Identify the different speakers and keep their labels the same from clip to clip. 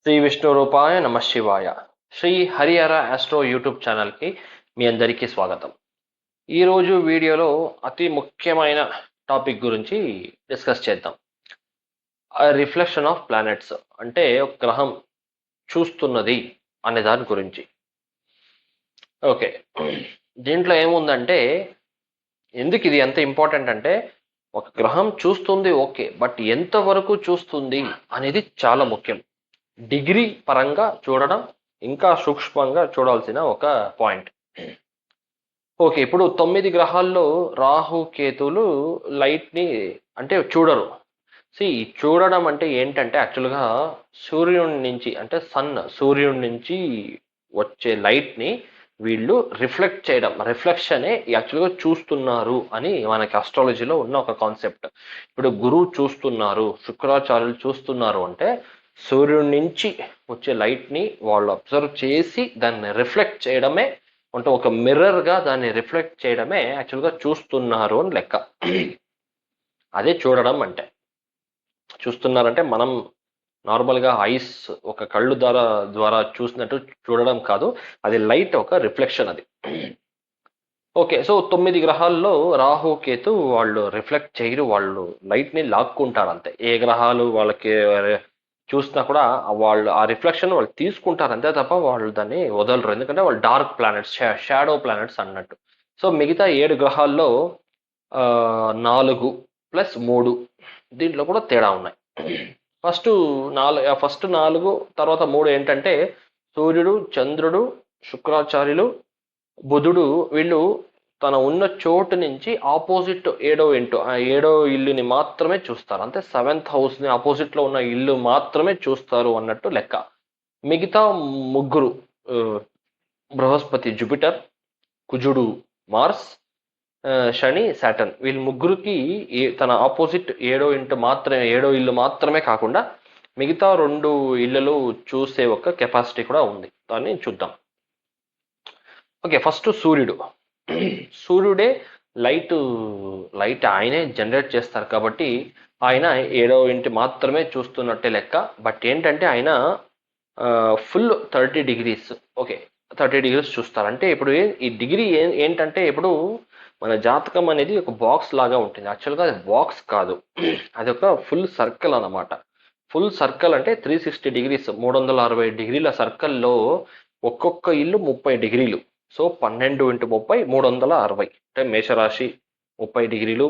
Speaker 1: శ్రీ విష్ణు రూపాయ నమ శివాయ. శ్రీ హరిహర ఆస్ట్రో యూట్యూబ్ ఛానల్కి మీ అందరికీ స్వాగతం. ఈరోజు వీడియోలో అతి ముఖ్యమైన టాపిక్ గురించి డిస్కస్ చేద్దాం. రిఫ్లెక్షన్ ఆఫ్ ప్లానెట్స్ అంటే ఒక గ్రహం చూస్తున్నది అనే దాని గురించి. ఓకే, దీంట్లో ఏముందంటే ఎందుకు ఇది ఎంత ఇంపార్టెంట్ అంటే ఒక గ్రహం చూస్తుంది ఓకే, బట్ ఎంతవరకు చూస్తుంది అనేది చాలా ముఖ్యం. డిగ్రీ పరంగా చూడడం ఇంకా సూక్ష్మంగా చూడాల్సిన ఒక పాయింట్. ఓకే, ఇప్పుడు 9 గ్రహాల్లో రాహు కేతువులు లైట్ని అంటే చూడరు. చూడడం అంటే ఏంటంటే యాక్చువల్గా సూర్యుడి నుంచి అంటే సూర్యుడి నుంచి వచ్చే లైట్ని వీళ్ళు రిఫ్లెక్ట్ చేయడం, రిఫ్లెక్షనే యాక్చువల్గా చూస్తున్నారు అని మనకి అస్ట్రాలజీలో ఉన్న ఒక కాన్సెప్ట్. ఇప్పుడు గురువు చూస్తున్నారు, శుక్రాచార్యులు చూస్తున్నారు అంటే సూర్యుడి నుంచి వచ్చే లైట్ని వాళ్ళు అబ్జర్వ్ చేసి దాన్ని రిఫ్లెక్ట్ చేయడమే, అంటే ఒక మిర్రర్గా దాన్ని రిఫ్లెక్ట్ చేయడమే యాక్చువల్గా చూస్తున్నారు అని లెక్క. అదే చూడడం అంటే. చూస్తున్నారంటే మనం నార్మల్గా ఐస్ ఒక కళ్ళు ద్వారా చూసినట్టు చూడడం కాదు, అది లైట్ ఒక రిఫ్లెక్షన్ అది. ఓకే, సో 9 గ్రహాల్లో రాహు కేతు వాళ్ళు రిఫ్లెక్ట్ చేయరు, వాళ్ళు లైట్ని లాక్కుంటారు అంతే. ఏ గ్రహాలు వాళ్ళకి చూసినా కూడా వాళ్ళు ఆ రిఫ్లెక్షన్ వాళ్ళు తీసుకుంటారు అంతే తప్ప వాళ్ళు దాన్ని వదలరు, ఎందుకంటే వాళ్ళు డార్క్ ప్లానెట్స్, షాడో ప్లానెట్స్ అన్నట్టు. సో మిగతా 7 గ్రహాల్లో 4 + 3 దీంట్లో కూడా తేడా ఉన్నాయి. ఫస్ట్ 4 తర్వాత 3 ఏంటంటే సూర్యుడు, చంద్రుడు, శుక్రాచార్యులు, బుధుడు, వీళ్ళు తన ఉన్న చోటు నుంచి ఆపోజిట్ ఏడో ఇల్లుని మాత్రమే చూస్తారు, అంటే 7th హౌస్ని ఆపోజిట్లో ఉన్న ఇల్లు మాత్రమే చూస్తారు అన్నట్టు లెక్క. మిగతా ముగ్గురు బృహస్పతి, జూపిటర్, కుజుడు, మార్స్, శని, సాటర్న్, వీళ్ళ ముగ్గురికి తన ఆపోజిట్ ఏడో ఇల్లు మాత్రమే కాకుండా మిగతా 2 ఇళ్ళలు చూసే ఒక కెపాసిటీ కూడా ఉంది. దాన్ని చూద్దాం. ఓకే, ఫస్ట్ సూర్యుడే లైట్ ఆయనే జనరేట్ చేస్తారు కాబట్టి ఆయన 7వ ఇంటి మాత్రమే చూస్తున్నట్టే లెక్క. బట్ ఏంటంటే ఆయన ఫుల్ 30 డిగ్రీస్, ఓకే 30 డిగ్రీస్ చూస్తారు. అంటే ఇప్పుడు ఈ డిగ్రీ ఏంటంటే ఇప్పుడు మన జాతకం అనేది ఒక బాక్స్ లాగా ఉంటుంది. యాక్చువల్గా అది బాక్స్ కాదు, అది ఒక ఫుల్ సర్కిల్ అన్నమాట. ఫుల్ సర్కిల్ అంటే 360 డిగ్రీస్, 360 డిగ్రీల సర్కిల్లో ఒక్కొక్క ఇల్లు 30 డిగ్రీలు. సో 12 × 30 360. అంటే మేషరాశి 30 డిగ్రీలు,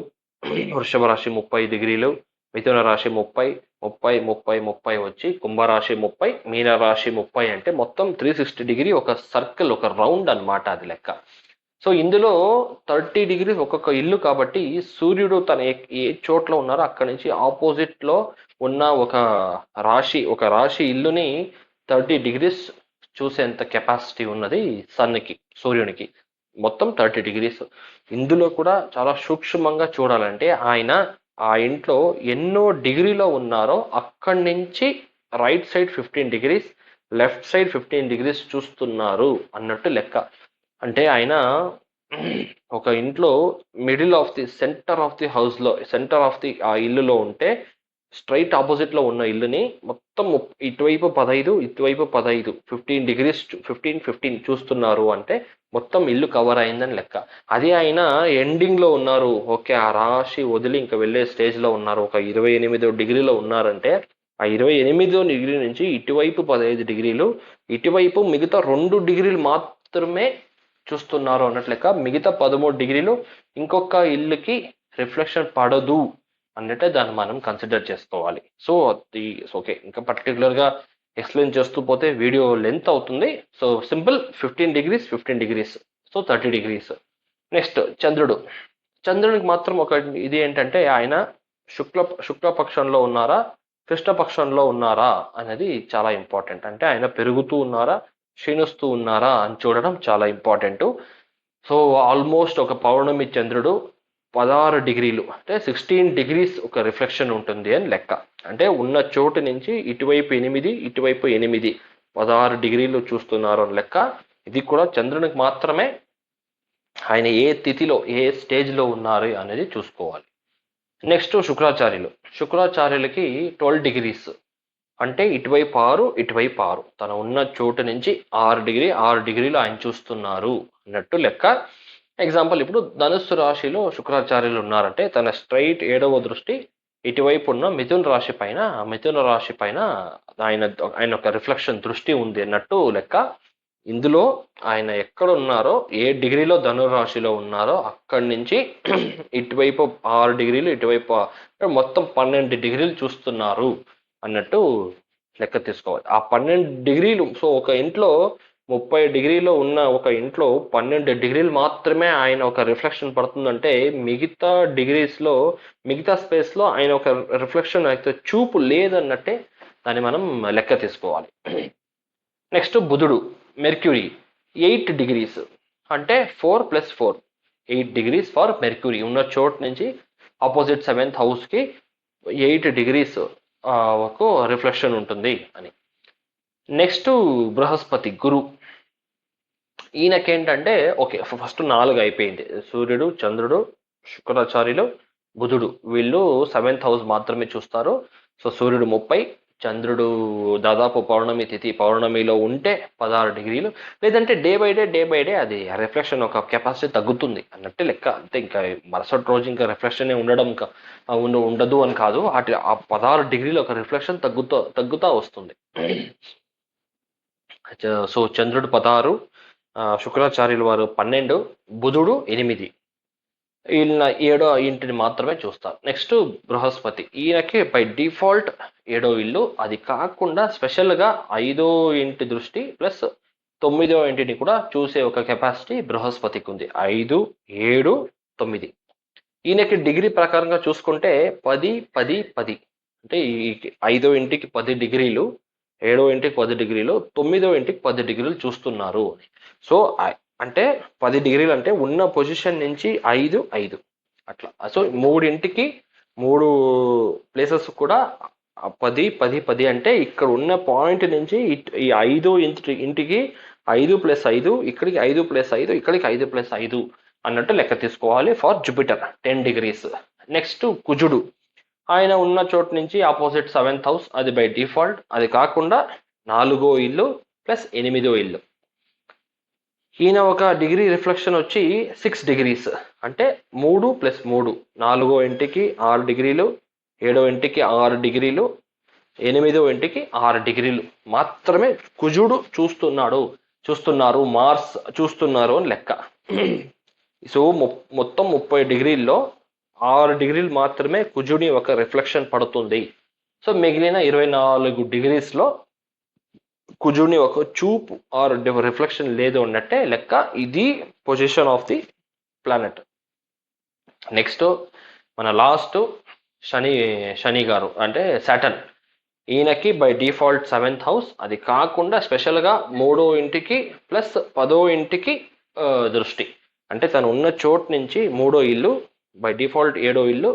Speaker 1: వృషభ రాశి 30 డిగ్రీలు, మిథున రాశి 30, 30, 30, 30 వచ్చి కుంభరాశి 30, మీనరాశి 30. అంటే మొత్తం 360 డిగ్రీ ఒక సర్కిల్, ఒక రౌండ్ అన్నమాట అది లెక్క. సో ఇందులో 30 డిగ్రీస్ ఒక్కొక్క ఇల్లు కాబట్టి సూర్యుడు తన ఏ చోట్ల ఉన్నారో అక్కడి నుంచి ఆపోజిట్లో ఉన్న ఒక రాశి ఇల్లుని 30 డిగ్రీస్ చూసేంత కెపాసిటీ ఉన్నది సూర్యునికి. మొత్తం 30 డిగ్రీస్. ఇందులో కూడా చాలా సూక్ష్మంగా చూడాలంటే ఆయన ఆ ఇంట్లో ఎన్నో డిగ్రీలో ఉన్నారో అక్కడి నుంచి right side 15 degrees, left side 15 degrees చూస్తున్నారు అన్నట్టు లెక్క. అంటే ఆయన ఒక ఇంట్లో సెంటర్ ఆఫ్ ది హౌస్లో, సెంటర్ ఆఫ్ ది ఆ ఇల్లులో ఉంటే స్ట్రైట్ ఆపోజిట్లో ఉన్న ఇల్లుని మొత్తం ఇటువైపు 15, ఇటువైపు 15, 15 డిగ్రీస్, 15, 15 చూస్తున్నారు అంటే మొత్తం ఇల్లు కవర్ అయిందని లెక్క. అదే ఆయన ఎండింగ్లో ఉన్నారు, ఓకే ఆ రాశి వదిలి ఇంకా వెళ్ళే స్టేజ్లో ఉన్నారు, ఒక 28 డిగ్రీలో ఉన్నారంటే ఆ 28 డిగ్రీ నుంచి ఇటువైపు 15 డిగ్రీలు, ఇటువైపు మిగతా 2 డిగ్రీలు మాత్రమే చూస్తున్నారు అన్నట్లు లెక్క. మిగతా 13 డిగ్రీలు ఇంకొక ఇల్లుకి రిఫ్లెక్షన్ పడదు అన్నట్టే దాన్ని మనం కన్సిడర్ చేసుకోవాలి. సో ఓకే, ఇంకా పర్టికులర్గా ఎక్స్ప్లెయిన్ చేస్తూ పోతే వీడియో లెంత్ అవుతుంది. So simple 15 degrees, 15 degrees, so 30 degrees. Next చంద్రునికి మాత్రం ఒక ఇది ఏంటంటే ఆయన శుక్లపక్షంలో ఉన్నారా, కృష్ణపక్షంలో ఉన్నారా అనేది చాలా ఇంపార్టెంట్. అంటే ఆయన పెరుగుతూ ఉన్నారా, క్షీణిస్తూ ఉన్నారా అని చూడడం చాలా ఇంపార్టెంట్. సో ఆల్మోస్ట్ ఒక పౌర్ణమి చంద్రుడు 16 డిగ్రీలు అంటే 16 డిగ్రీస్ ఒక రిఫ్లెక్షన్ ఉంటుంది అని లెక్క. అంటే ఉన్న చోటు నుంచి ఇటువైపు 8, ఇటువైపు 8, 16 డిగ్రీలు చూస్తున్నారు అని లెక్క. ఇది కూడా చంద్రునికి మాత్రమే ఆయన ఏ తిథిలో ఏ స్టేజ్లో ఉన్నారు అనేది చూసుకోవాలి. నెక్స్ట్ శుక్రాచార్యులకి 12 డిగ్రీస్, అంటే ఇటువైపు 6, ఇటువైపు 6. తను ఉన్న చోటు నుంచి 6 డిగ్రీలు ఆయన చూస్తున్నారు అన్నట్టు లెక్క. ఎగ్జాంపుల్ ఇప్పుడు ధనుస్సు రాశిలో శుక్రాచార్యులు ఉన్నారంటే తన స్ట్రైట్ 7వ దృష్టి ఇటువైపు ఉన్న మిథున రాశి పైన ఆయన ఆయన ఒక రిఫ్లెక్షన్ దృష్టి ఉంది అన్నట్టు లెక్క. ఇందులో ఆయన ఎక్కడ ఉన్నారో, ఏ డిగ్రీలో ధనురాశిలో ఉన్నారో అక్కడి నుంచి ఇటువైపు 6 డిగ్రీలు, ఇటువైపు మొత్తం 12 డిగ్రీలు చూస్తున్నారు అన్నట్టు లెక్క తీసుకోవాలి. ఆ 12 డిగ్రీలు, సో ఒక ఇంట్లో 30 డిగ్రీలో ఉన్న ఒక ఇంట్లో 12 డిగ్రీలు మాత్రమే ఆయన ఒక రిఫ్లెక్షన్ పడుతుందంటే మిగతా డిగ్రీస్లో, మిగతా స్పేస్లో ఆయన ఒక రిఫ్లెక్షన్ అయితే చూపు లేదన్నట్టే దాన్ని మనం లెక్క తీసుకోవాలి. నెక్స్ట్ బుధుడు, మెర్క్యూరీ 8 డిగ్రీస్, అంటే 4+4 8 డిగ్రీస్ ఫర్ మెర్క్యూరీ. ఉన్న చోటు నుంచి ఆపోజిట్ 7th హౌస్కి 8 డిగ్రీస్ ఒక రిఫ్లెక్షన్ ఉంటుంది అని. నెక్స్ట్ బృహస్పతి, గురు. ఈయనకేంటంటే ఓకే, ఫస్ట్ 4 అయిపోయింది. సూర్యుడు, చంద్రుడు, శుక్రాచార్యులు, బుధుడు, వీళ్ళు 7th హౌస్ మాత్రమే చూస్తారు. సో సూర్యుడు 30, చంద్రుడు దాదాపు పౌర్ణమి తిథి, పౌర్ణమిలో ఉంటే 16 డిగ్రీలు, లేదంటే డే బై డే అది రిఫ్లెక్షన్ ఒక కెపాసిటీ తగ్గుతుంది అన్నట్టు లెక్క. అంతే, ఇంకా మరుసటి రోజు ఇంకా రిఫ్లెక్షన్ ఉండదు అని కాదు. ఆ 16 డిగ్రీలు ఒక రిఫ్లెక్షన్ తగ్గుతా వస్తుంది. సో చంద్రుడు 16, శుక్రాచార్యుల వారు 12, బుధుడు 8. ఈయన 7వ ఇంటిని మాత్రమే చూస్తారు. నెక్స్ట్ బృహస్పతి, ఈయనకి బై డిఫాల్ట్ 7వ ఇల్లు, అది కాకుండా స్పెషల్గా 5వ ఇంటి దృష్టి ప్లస్ 9వ ఇంటిని కూడా చూసే ఒక కెపాసిటీ బృహస్పతికి ఉంది. 5, 7, 9. ఈయనకి డిగ్రీ ప్రకారంగా చూసుకుంటే 10, 10, 10, అంటే ఈ 5వ ఇంటికి 10 డిగ్రీలు, 7వ ఇంటికి 10 డిగ్రీలు, 9వ ఇంటికి 10 డిగ్రీలు చూస్తున్నారు. సో అంటే 10 డిగ్రీలు అంటే ఉన్న పొజిషన్ నుంచి 5, 5 అట్లా. సో 3 ప్లేసెస్ కూడా 10, 10, 10 అంటే ఇక్కడ ఉన్న పాయింట్ నుంచి ఈ 5 ఇంటికి 5+5, ఇక్కడికి 5+5, ఇక్కడికి 5+5 అన్నట్టు లెక్క తీసుకోవాలి ఫర్ జూపిటర్ 10 డిగ్రీస్. నెక్స్ట్ కుజుడు, ఆయన ఉన్న చోటు నుంచి ఆపోజిట్ 7th హౌస్, అది బై డిఫాల్ట్. అది కాకుండా 4వ ఇల్లు ప్లస్ 8వ ఇల్లు. ఈయన ఒక డిగ్రీ రిఫ్లెక్షన్ వచ్చి 6 డిగ్రీస్, అంటే 3+3, 4వ ఇంటికి 6 డిగ్రీలు, 7వ ఇంటికి 6 డిగ్రీలు, 8వ ఇంటికి 6 డిగ్రీలు మాత్రమే కుజుడు చూస్తున్నారు, మార్స్ చూస్తున్నారు అని లెక్క. సో మొత్తం 30 డిగ్రీల్లో 6 డిగ్రీలు మాత్రమే కుజుడి ఒక రిఫ్లెక్షన్ పడుతుంది. సో మిగిలిన 24 డిగ్రీస్లో కుజుడిని ఒక చూపు ఆర్ రిఫ్లెక్షన్ లేదు అన్నట్టే లెక్క. ఇది position of the planet. Next మన లాస్ట్ శని గారు, అంటే సాటర్న్. ఈయనకి బై డిఫాల్ట్ 7th హౌస్, అది కాకుండా స్పెషల్గా 3వ ఇంటికి ప్లస్ 10వ ఇంటికి దృష్టి. అంటే తను ఉన్న చోటు నుంచి 3వ ఇల్లు, బై డిఫాల్ట్ 7వ ఇల్లు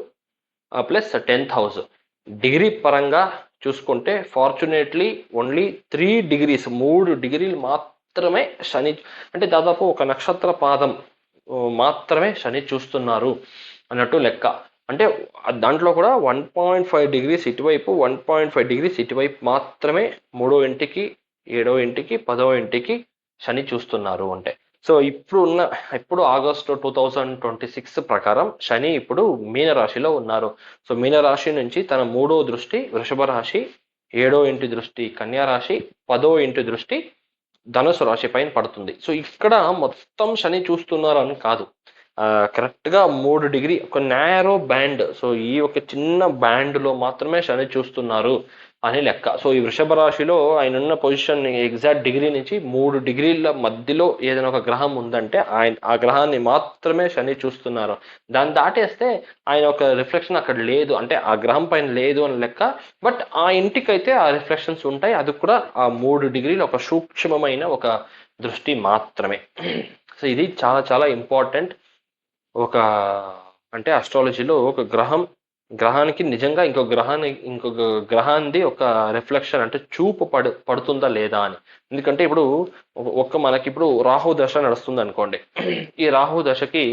Speaker 1: ప్లస్ 10th హౌస్. డిగ్రీ పరంగా చూసుకుంటే ఫార్చునేట్లీ ఓన్లీ 3 డిగ్రీస్, 3 డిగ్రీలు మాత్రమే శని, అంటే దాదాపు ఒక నక్షత్ర పాదం మాత్రమే శని చూస్తున్నారు అన్నట్టు లెక్క. అంటే దాంట్లో కూడా 1.5 డిగ్రీస్ ఇటువైపు, 1.5 డిగ్రీస్ ఇటువైపు మాత్రమే 3వ ఇంటికి, 7వ ఇంటికి, 10వ ఇంటికి శని చూస్తున్నారు. అంటే సో ఇప్పుడు ఆగస్టు 2026 ప్రకారం శని ఇప్పుడు మీనరాశిలో ఉన్నారు. సో మీనరాశి నుంచి తన 3వ దృష్టి వృషభ రాశి, 7వ ఇంటి దృష్టి కన్యా రాశి, 10వ ఇంటి దృష్టి ధనుసు రాశి పైన పడుతుంది. సో ఇక్కడ మొత్తం శని చూస్తున్నారు అని కాదు, కరెక్ట్గా 3 డిగ్రీ, ఒక నేరో బ్యాండ్. సో ఈ ఒక చిన్న బ్యాండ్లో మాత్రమే శని చూస్తున్నారు అని లెక్క. సో ఈ వృషభ రాశిలో ఆయన ఉన్న పొజిషన్ ఎగ్జాక్ట్ డిగ్రీ నుంచి 3 డిగ్రీల మధ్యలో ఏదైనా ఒక గ్రహం ఉందంటే ఆ గ్రహాన్ని మాత్రమే శని చూస్తున్నారు. దాన్ని దాటేస్తే ఆయన ఒక రిఫ్లెక్షన్ అక్కడ లేదు, అంటే ఆ గ్రహం పైన లేదు అని లెక్క. బట్ ఆ ఇంటికైతే ఆ రిఫ్లెక్షన్స్ ఉంటాయి, అది కూడా ఆ 3 డిగ్రీలు ఒక సూక్ష్మమైన ఒక దృష్టి మాత్రమే. సో ఇది చాలా చాలా ఇంపార్టెంట్. అంటే అస్ట్రాలజీలో ఒక గ్రహానికి నిజంగా ఇంకొక గ్రహాన్ని ఒక రిఫ్లెక్షన్, అంటే చూపు పడుతుందా లేదా అని. ఎందుకంటే ఇప్పుడు మనకి ఇప్పుడు రాహు దశ నడుస్తుంది అనుకోండి. ఈ రాహు దశకి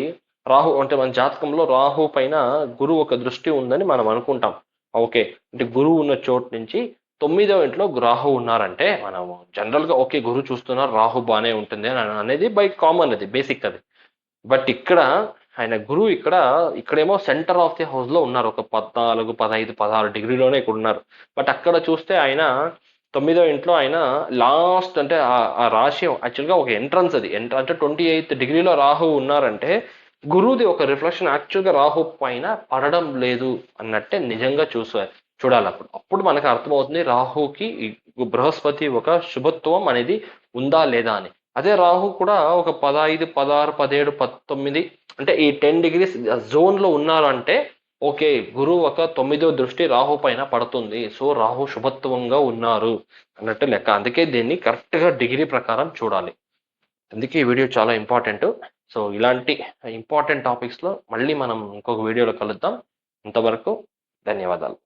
Speaker 1: అంటే మన జాతకంలో రాహు పైన గురువు ఒక దృష్టి ఉందని మనం అనుకుంటాం. ఓకే, అంటే గురువు ఉన్న చోటు నుంచి 9వ ఇంట్లో రాహు ఉన్నారంటే మనము జనరల్గా ఓకే గురువు చూస్తున్నారు రాహు బాగానే ఉంటుంది అని అనేది బై కామన్, అది బేసిక్ అది. బట్ ఇక్కడ ఆయన గురువు ఇక్కడేమో సెంటర్ ఆఫ్ ది హౌస్ లో ఉన్నారు, ఒక 14, 15, 16 డిగ్రీలోనే ఇక్కడ ఉన్నారు. బట్ అక్కడ చూస్తే ఆయన 9వ ఇంట్లో ఆయన లాస్ట్ అంటే ఆ రాశి యాక్చువల్గా ఒక ఎంట్రన్స్, అది అంటే 28th డిగ్రీలో రాహు ఉన్నారంటే గురువుది ఒక రిఫ్లెక్షన్ యాక్చువల్గా రాహు పైన పడడం లేదు అన్నట్టే నిజంగా చూడాలి. అప్పుడు మనకు అర్థమవుతుంది రాహుకి బృహస్పతి ఒక శుభత్వం అనేది ఉందా లేదా అని. అదే రాహు కూడా ఒక 15, 16, 17, 19 అంటే ఈ 10 డిగ్రీస్ జోన్లో ఉన్నారంటే ఓకే గురువు ఒక 9వ దృష్టి రాహు పైన పడుతుంది, సో రాహు శుభత్వంగా ఉన్నారు అన్నట్టు లెక్క. అందుకే దీన్ని కరెక్ట్గా డిగ్రీ ప్రకారం చూడాలి. అందుకే ఈ వీడియో చాలా ఇంపార్టెంట్. సో ఇలాంటి ఇంపార్టెంట్ టాపిక్స్లో మళ్ళీ మనం ఇంకొక వీడియోలో కలుద్దాం. ఇంతవరకు ధన్యవాదాలు.